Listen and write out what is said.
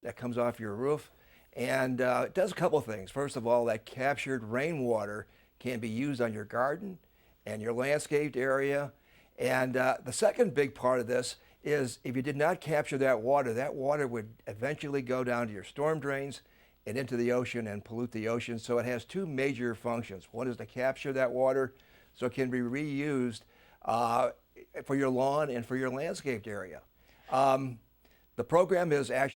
that comes off your roof. And it does a couple of things. First of all, that captured rainwater can be used on your garden and your landscaped area. And the second big part of this is if you did not capture that water would eventually go down to your storm drains and into the ocean and pollute the ocean. So it has two major functions. One is to capture that water so it can be reused for your lawn and for your landscaped area. The program is actually